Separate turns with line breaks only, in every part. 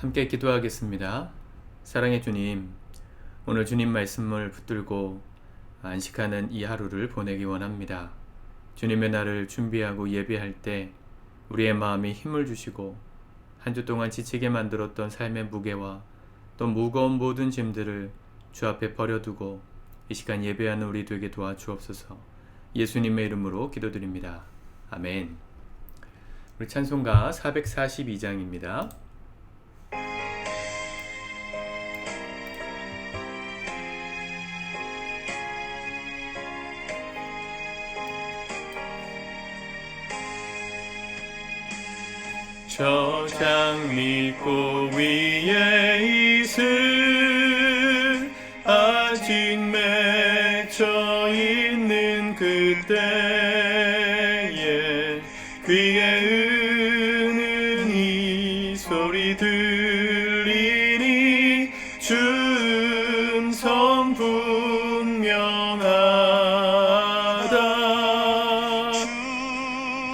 함께 기도하겠습니다. 사랑의 주님, 오늘 주님 말씀을 붙들고 안식하는 이 하루를 보내기 원합니다. 주님의 날을 준비하고 예배할 때 우리의 마음에 힘을 주시고 한 주 동안 지치게 만들었던 삶의 무게와 또 무거운 모든 짐들을 주 앞에 버려두고 이 시간 예배하는 우리 되게 도와주옵소서. 예수님의 이름으로 기도드립니다. 아멘. 우리 찬송가 442장입니다. 저 장미꽃 위에 이슬 아직 맺혀 있는 그때에 귀에 은은 이 소리 들리니 주 음성 분명하다.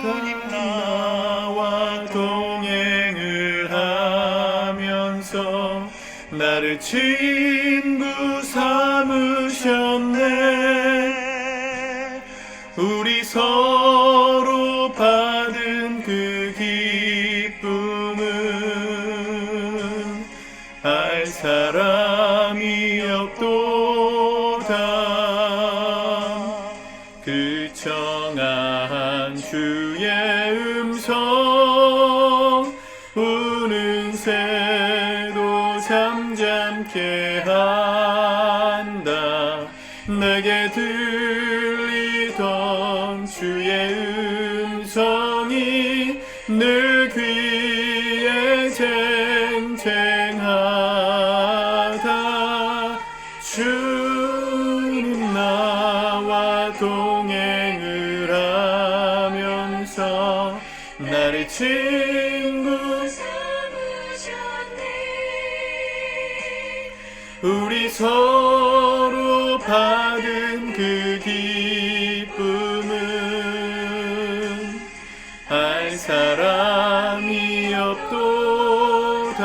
주님 나와 동행을 하면서 나를 친구 삼으셨네. 우리 서로 받은 그 기쁨은 알 사람이 없도다. 그 청아한 주의 음성 우는 새도 잠잠케 한다. 내게 들리던 주의 음성이 늘 귀에 쟁쟁하다. 주님 나와 동행을 하면서 나를 친구 우리 서로 받은 그 기쁨은 알 사람이 없도다.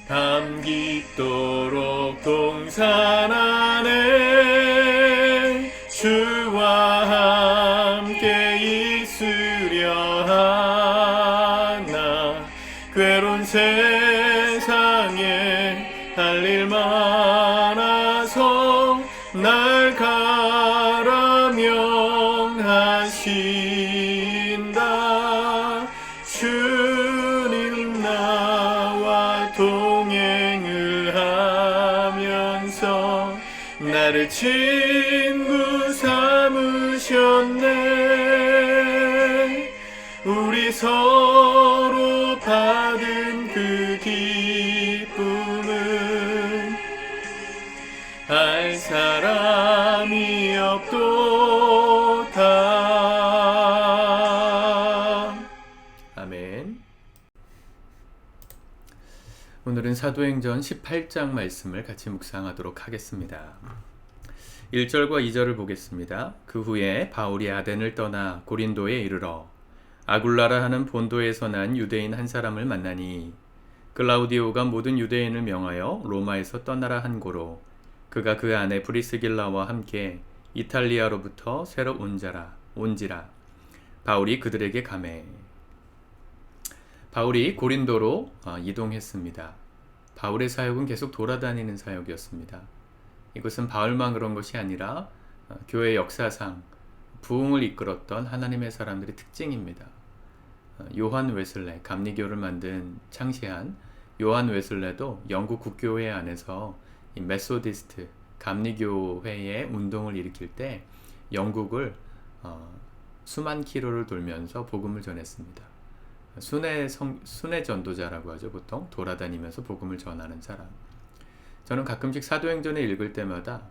밤 깊도록 동산 안에 주와 함께 있으려 하나. 괴로운 세상에 할 일 많아서 날 가라 명하신다. 주님 나와 동행을 하면서 나를 친구 삼으셨네. 우리 서로 받은 그 기쁨은 알 사람이 없도다. 아멘. 오늘은 사도행전 18장 말씀을 같이 묵상하도록 하겠습니다. 1절과 2절을 보겠습니다. 그 후에 바울이 아덴을 떠나 고린도에 이르러 아굴라라 하는 본도에서 난 유대인 한 사람을 만나니 클라우디오가 모든 유대인을 명하여 로마에서 떠나라 한 고로 그가 그 안에 브리스길라와 함께 이탈리아로부터 새로 온지라. 바울이 그들에게 가매. 바울이 고린도로 이동했습니다. 바울의 사역은 계속 돌아다니는 사역이었습니다. 이것은 바울만 그런 것이 아니라 교회 역사상 부흥을 이끌었던 하나님의 사람들의 특징입니다. 요한 웨슬레, 감리교를 창시한 요한 웨슬레도 영국 국교회 안에서 이 메소디스트, 감리교회의 운동을 일으킬 때 영국을 수만 킬로를 돌면서 복음을 전했습니다. 순회 전도자라고 하죠. 보통 돌아다니면서 복음을 전하는 사람. 저는 가끔씩 사도행전을 읽을 때마다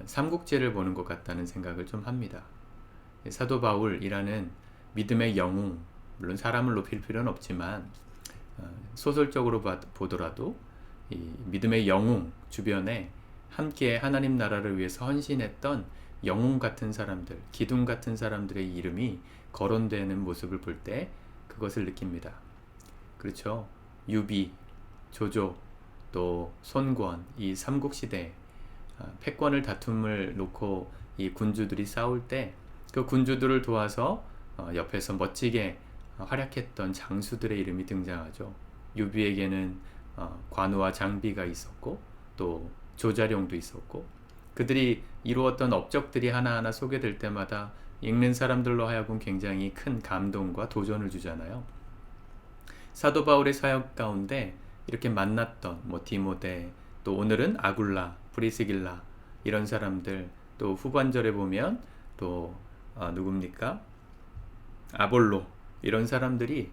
삼국지를 보는 것 같다는 생각을 좀 합니다. 사도 바울이라는 믿음의 영웅, 물론 사람을 높일 필요는 없지만 소설적으로 보더라도 이 믿음의 영웅 주변에 함께 하나님 나라를 위해서 헌신했던 영웅 같은 사람들, 기둥 같은 사람들의 이름이 거론되는 모습을 볼 때 그것을 느낍니다. 그렇죠? 유비, 조조, 또 손권, 이 삼국시대 패권을 다툼을 놓고 이 군주들이 싸울 때 그 군주들을 도와서 옆에서 멋지게 활약했던 장수들의 이름이 등장하죠. 유비에게는 관우와 장비가 있었고 또 조자룡도 있었고, 그들이 이루었던 업적들이 하나하나 소개될 때마다 읽는 사람들로 하여금 굉장히 큰 감동과 도전을 주잖아요. 사도 바울의 사역 가운데 이렇게 만났던 디모데, 또 오늘은 아굴라, 브리스길라 이런 사람들, 또 후반절에 보면 또 누굽니까? 아볼로, 이런 사람들이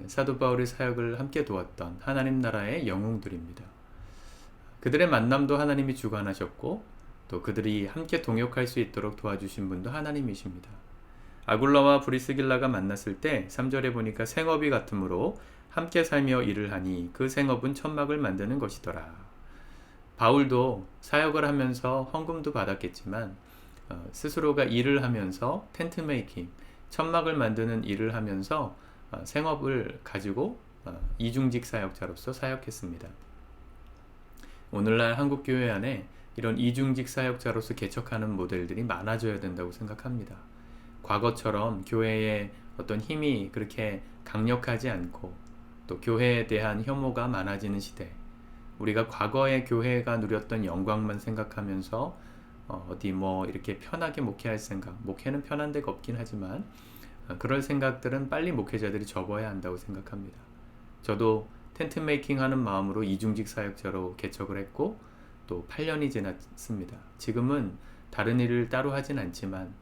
사도 바울의 사역을 함께 도왔던 하나님 나라의 영웅들입니다. 그들의 만남도 하나님이 주관하셨고 또 그들이 함께 동역할 수 있도록 도와주신 분도 하나님이십니다. 아굴라와 브리스길라가 만났을 때 3절에 보니까 생업이 같으므로 함께 살며 일을 하니 그 생업은 천막을 만드는 것이더라. 바울도 사역을 하면서 헌금도 받았겠지만 스스로가 일을 하면서 텐트 메이킹, 천막을 만드는 일을 하면서 생업을 가지고 이중직 사역자로서 사역했습니다. 오늘날 한국교회 안에 이런 이중직 사역자로서 개척하는 모델들이 많아져야 된다고 생각합니다. 과거처럼 교회의 어떤 힘이 그렇게 강력하지 않고 또 교회에 대한 혐오가 많아지는 시대, 우리가 과거의 교회가 누렸던 영광만 생각하면서 이렇게 편하게 목회할 생각, 목회는 편한 데가 없긴 하지만 그럴 생각들은 빨리 목회자들이 접어야 한다고 생각합니다. 저도 텐트 메이킹 하는 마음으로 이중직 사역자로 개척을 했고 또 8년이 지났습니다. 지금은 다른 일을 따로 하진 않지만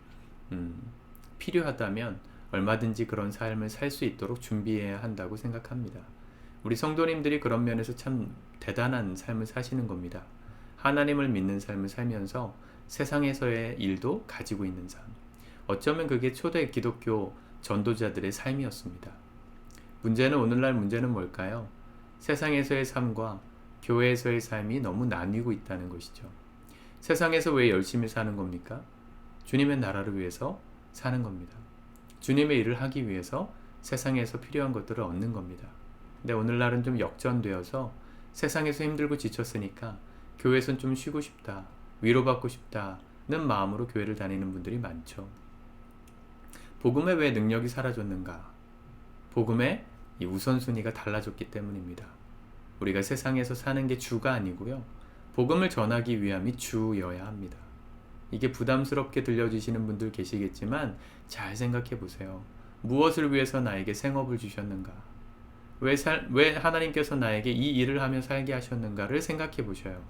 필요하다면 얼마든지 그런 삶을 살 수 있도록 준비해야 한다고 생각합니다. 우리 성도님들이 그런 면에서 참 대단한 삶을 사시는 겁니다. 하나님을 믿는 삶을 살면서 세상에서의 일도 가지고 있는 삶. 어쩌면 그게 초대 기독교 전도자들의 삶이었습니다. 오늘날 문제는 뭘까요? 세상에서의 삶과 교회에서의 삶이 너무 나뉘고 있다는 것이죠. 세상에서 왜 열심히 사는 겁니까? 주님의 나라를 위해서 사는 겁니다. 주님의 일을 하기 위해서 세상에서 필요한 것들을 얻는 겁니다. 근데 오늘날은 좀 역전되어서 세상에서 힘들고 지쳤으니까 교회에선 좀 쉬고 싶다, 위로받고 싶다는 마음으로 교회를 다니는 분들이 많죠. 복음의 왜 능력이 사라졌는가? 복음의 이 우선순위가 달라졌기 때문입니다. 우리가 세상에서 사는 게 주가 아니고요, 복음을 전하기 위함이 주여야 합니다. 이게 부담스럽게 들려지시는 분들 계시겠지만 잘 생각해 보세요. 무엇을 위해서 나에게 생업을 주셨는가? 왜 하나님께서 나에게 이 일을 하며 살게 하셨는가를 생각해 보셔요.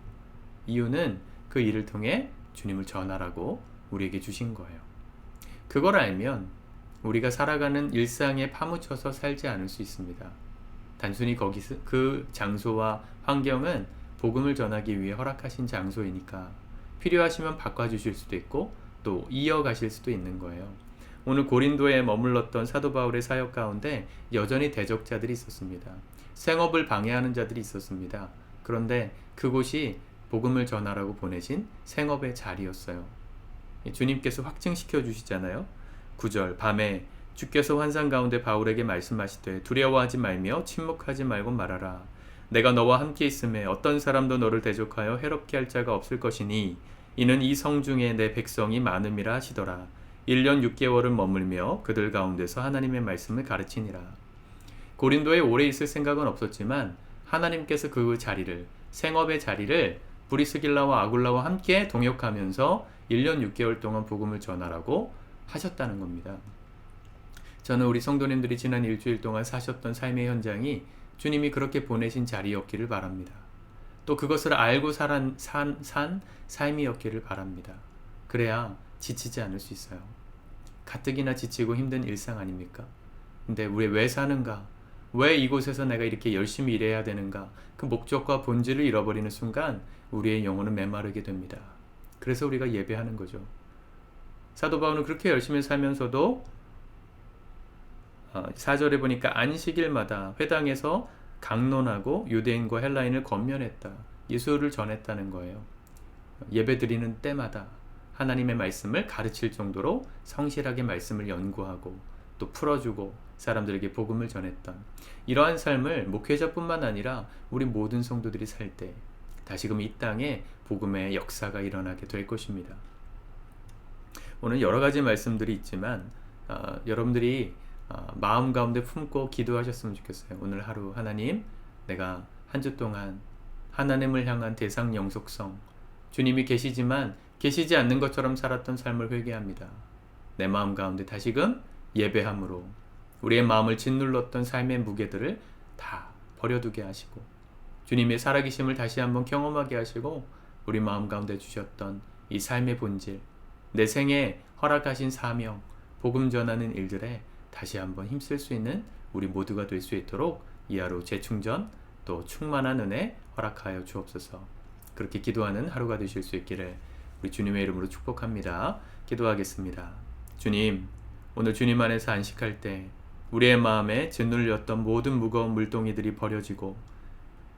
이유는 그 일을 통해 주님을 전하라고 우리에게 주신 거예요. 그걸 알면 우리가 살아가는 일상에 파묻혀서 살지 않을 수 있습니다. 단순히 그 장소와 환경은 복음을 전하기 위해 허락하신 장소이니까 필요하시면 바꿔주실 수도 있고 또 이어가실 수도 있는 거예요. 오늘 고린도에 머물렀던 사도 바울의 사역 가운데 여전히 대적자들이 있었습니다. 생업을 방해하는 자들이 있었습니다. 그런데 그곳이 복음을 전하라고 보내신 생업의 자리였어요. 주님께서 확증시켜 주시잖아요. 9절, 밤에 주께서 환상 가운데 바울에게 말씀하시되 두려워하지 말며 침묵하지 말고 말하라. 내가 너와 함께 있음에 어떤 사람도 너를 대적하여 해롭게 할 자가 없을 것이니 이는 이 성 중에 내 백성이 많음이라 하시더라. 1년 6개월은 머물며 그들 가운데서 하나님의 말씀을 가르치니라. 고린도에 오래 있을 생각은 없었지만 하나님께서 그 자리를, 생업의 자리를 브리스길라와 아굴라와 함께 동역하면서 1년 6개월 동안 복음을 전하라고 하셨다는 겁니다. 저는 우리 성도님들이 지난 일주일 동안 사셨던 삶의 현장이 주님이 그렇게 보내신 자리였기를 바랍니다. 또 그것을 알고 산 삶이었기를 바랍니다. 그래야 지치지 않을 수 있어요. 가뜩이나 지치고 힘든 일상 아닙니까? 근데 우리 왜 사는가? 왜 이곳에서 내가 이렇게 열심히 일해야 되는가? 그 목적과 본질을 잃어버리는 순간 우리의 영혼은 메마르게 됩니다. 그래서 우리가 예배하는 거죠. 사도 바울은 그렇게 열심히 살면서도 4절에 보니까 안식일마다 회당에서 강론하고 유대인과 헬라인을 권면했다. 예수를 전했다는 거예요. 예배드리는 때마다 하나님의 말씀을 가르칠 정도로 성실하게 말씀을 연구하고 또 풀어주고 사람들에게 복음을 전했던 이러한 삶을 목회자뿐만 아니라 우리 모든 성도들이 살 때 다시금 이 땅에 복음의 역사가 일어나게 될 것입니다. 오늘 여러 가지 말씀들이 있지만 여러분들이 마음 가운데 품고 기도하셨으면 좋겠어요. 오늘 하루 하나님, 내가 한 주 동안 하나님을 향한 대상 영속성, 주님이 계시지만 계시지 않는 것처럼 살았던 삶을 회개합니다. 내 마음 가운데 다시금 예배함으로 우리의 마음을 짓눌렀던 삶의 무게들을 다 버려두게 하시고 주님의 살아계심을 다시 한번 경험하게 하시고 우리 마음 가운데 주셨던 이 삶의 본질, 내 생에 허락하신 사명, 복음 전하는 일들에 다시 한번 힘쓸 수 있는 우리 모두가 될 수 있도록 이 하루 재충전 또 충만한 은혜 허락하여 주옵소서. 그렇게 기도하는 하루가 되실 수 있기를 우리 주님의 이름으로 축복합니다. 기도하겠습니다. 주님, 오늘 주님 안에서 안식할 때 우리의 마음에 짓눌렸던 모든 무거운 물동이들이 버려지고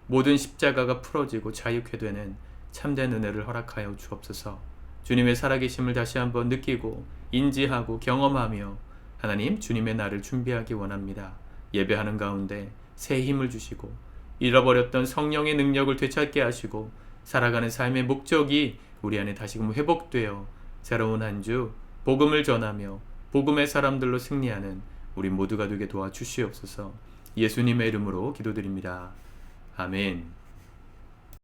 모든 십자가가 풀어지고 자유케 되는 참된 은혜를 허락하여 주옵소서. 주님의 살아계심을 다시 한번 느끼고 인지하고 경험하며 하나님, 주님의 날을 준비하기 원합니다. 예배하는 가운데 새 힘을 주시고 잃어버렸던 성령의 능력을 되찾게 하시고 살아가는 삶의 목적이 우리 안에 다시금 회복되어 새로운 한 주 복음을 전하며 복음의 사람들로 승리하는 우리 모두가 되게 도와주시옵소서. 예수님의 이름으로 기도드립니다. 아멘.